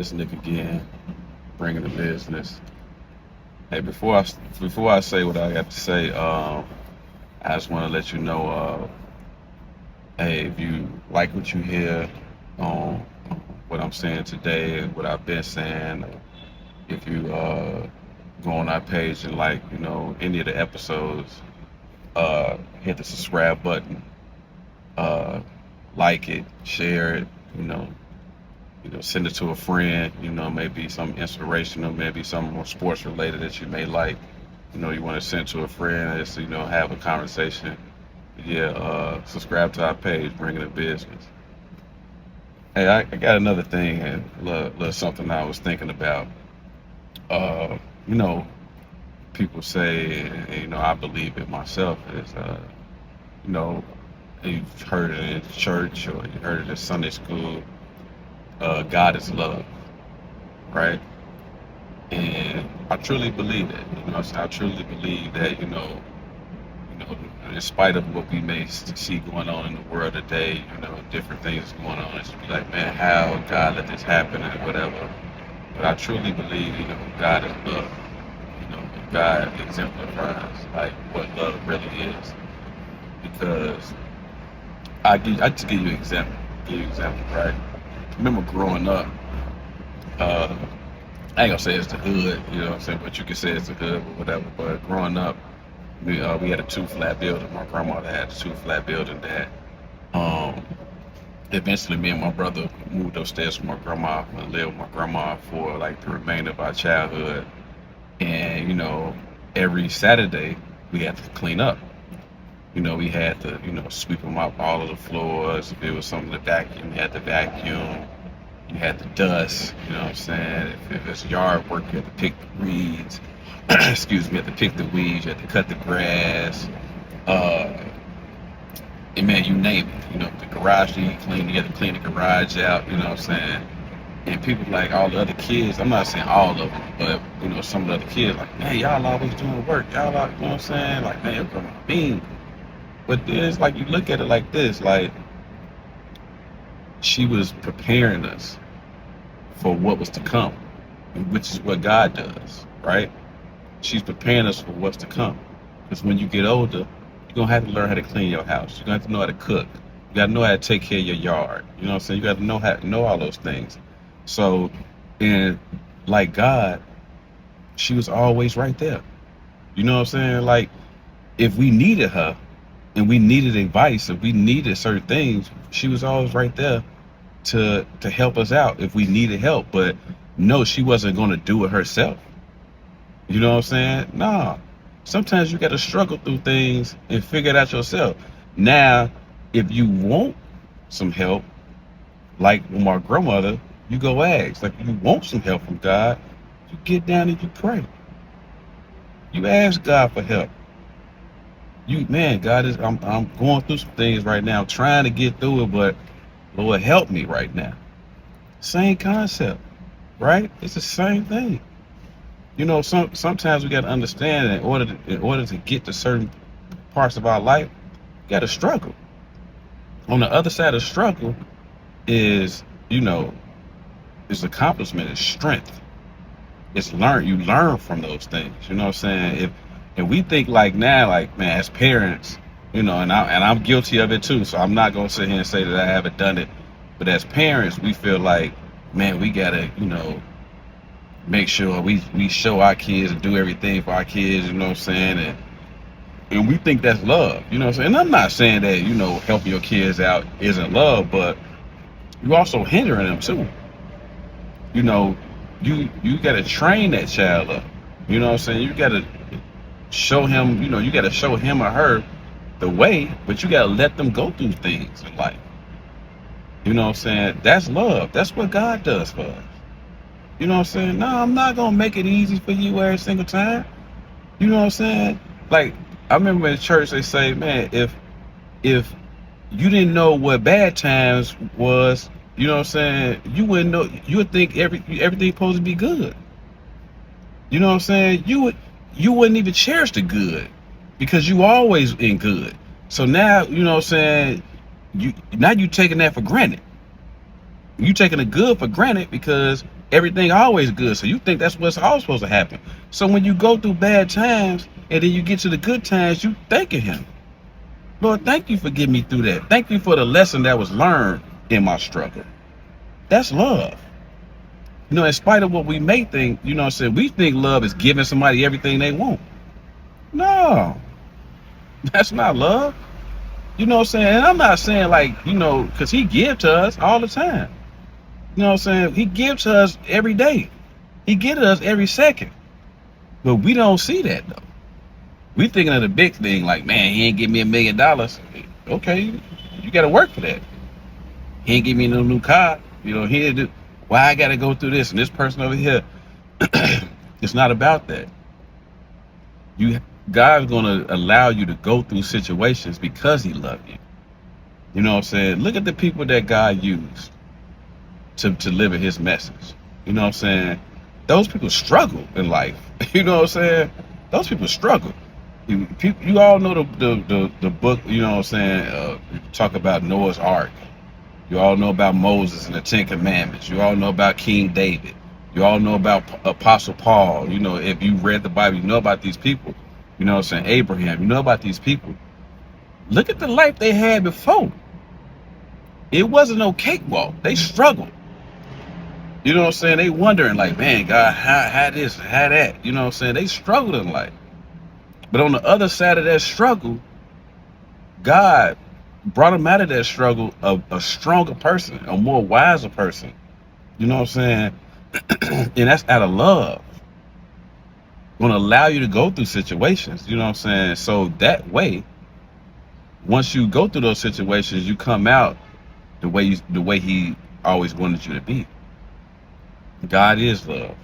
This Nick again, bringing the business. Hey, before I say what I got to say, I just want to let you know, hey, if you like what you hear on what I'm saying today and what I've been saying, if you go on our page and like, any of the episodes, hit the subscribe button, uh, like it, share it, you know, send it to a friend, maybe some inspirational, maybe some more sports related that you may like. You want to send to a friend, just, have a conversation. Yeah, subscribe to our page, Bringing the Business. Hey, I got another thing and little something I was thinking about. Uh, you know, people say, and, I believe it myself, is, you know, you've heard it in church or you heard it in Sunday school, God is love, right? And I truly believe that. I truly believe that. You know, in spite of what we may see going on in the world today, different things going on. It's be like, man, how God let this happen and whatever. But I truly believe, God is love. God exemplifies like what love really is. Because I just give you an example. Right? I remember growing up. Uh, I ain't gonna say it's the hood, you know what I'm saying, but you can say it's the hood or whatever. But growing up, we had a two flat building. My grandmother had a two flat building that um eventually me and my brother moved upstairs with my grandma and lived with my grandma for like the remainder of our childhood. And every Saturday we had to clean up. We had to, sweep them up all of the floors. If it was something to vacuum, we had to vacuum. You had to dust, you know what I'm saying? If it's yard work, you had to pick the weeds. Excuse me, you had to pick the weeds, you had to cut the grass. Uh, and man, you name it. The garage needed clean, you had to clean the garage out, you know what I'm saying? And people like all the other kids, I'm not saying all of them, but some of the other kids like, man, y'all always doing work. Y'all you know what I'm saying? Like, man, you're a bean. But then it's like you look at it like this, like she was preparing us for what was to come, which is what God does, right? She's preparing us for what's to come. Because when you get older, you're gonna have to learn how to clean your house. You're gonna have to know how to cook. You gotta know how to take care of your yard. You know what I'm saying? You gotta know how to know all those things. So, and like God, she was always right there. You know what I'm saying? Like if we needed her and we needed advice, if we needed certain things, she was always right there to help us out if we needed help. But no, she wasn't going to do it herself. You know what I'm saying? Nah. Sometimes you got to struggle through things and figure it out yourself. Now, if you want some help, like with my grandmother, you go ask. Like if you want some help from God, you get down and you pray. You ask God for help. God is. I'm going through some things right now, trying to get through it, but Lord help me right now. Same concept, right? It's the same thing. Sometimes we got to understand that in order to get to certain parts of our life, you got to struggle. On the other side of struggle is, is accomplishment, is strength. It's learn. You learn from those things. You know what I'm saying? If we think like now, like man, as parents, and I'm guilty of it too. So I'm not gonna sit here and say that I haven't done it. But as parents, we feel like, man, we gotta, make sure we show our kids and do everything for our kids. You know what I'm saying? And we think that's love. You know what I'm saying? And I'm not saying that helping your kids out isn't love, but you also hindering them too. You know, you gotta train that child up. You know what I'm saying? You gotta show him, you gotta show him or her the way, but you gotta let them go through things in life. You know what I'm saying? That's love. That's what God does for us. You know what I'm saying? No, I'm not gonna make it easy for you every single time. You know what I'm saying? Like I remember in church they say, man, if you didn't know what bad times was, you know what I'm saying, you wouldn't know. You would think everything supposed to be good. You know what I'm saying? You wouldn't even cherish the good because you always in good. So now, you know what I'm saying, you taking that for granted. You taking the good for granted because everything always good. So you think that's what's always supposed to happen. So when you go through bad times and then you get to the good times, you thanking him. Lord, thank you for getting me through that. Thank you for the lesson that was learned in my struggle. That's love. In spite of what we may think, what I'm saying, we think love is giving somebody everything they want. No, that's not love. What I'm saying? And I'm not saying like, because he gives to us all the time. What I'm saying? He gives to us every day. He gives to us every second. But we don't see that though. We thinking of the big thing like, man, he ain't give me $1 million. Okay, you got to work for that. He ain't give me no new car. He didn't do. Why I got to go through this and this person over here? It's not about that. God's gonna allow you to go through situations because He loved you. You know what I'm saying? Look at the people that God used to deliver His message. You know what I'm saying? Those people struggle in life. You know what I'm saying? Those people struggle. You all know the book. You know what I'm saying? Talk about Noah's Ark. You all know about Moses and the Ten Commandments. You all know about King David. You all know about Apostle Paul. If you read the Bible, you know about these people. You know what I'm saying? Abraham. You know about these people. Look at the life they had before. It wasn't no cakewalk. They struggled. You know what I'm saying? They wondering like, man, God, how this, how that. You know what I'm saying? They struggled in life. But on the other side of that struggle, God brought them out of that struggle a stronger person, a more wiser person. You know what I'm saying? And that's out of love. Going to allow you to go through situations. You know what I'm saying? So that way, once you go through those situations, you come out the way He always wanted you to be. God is love.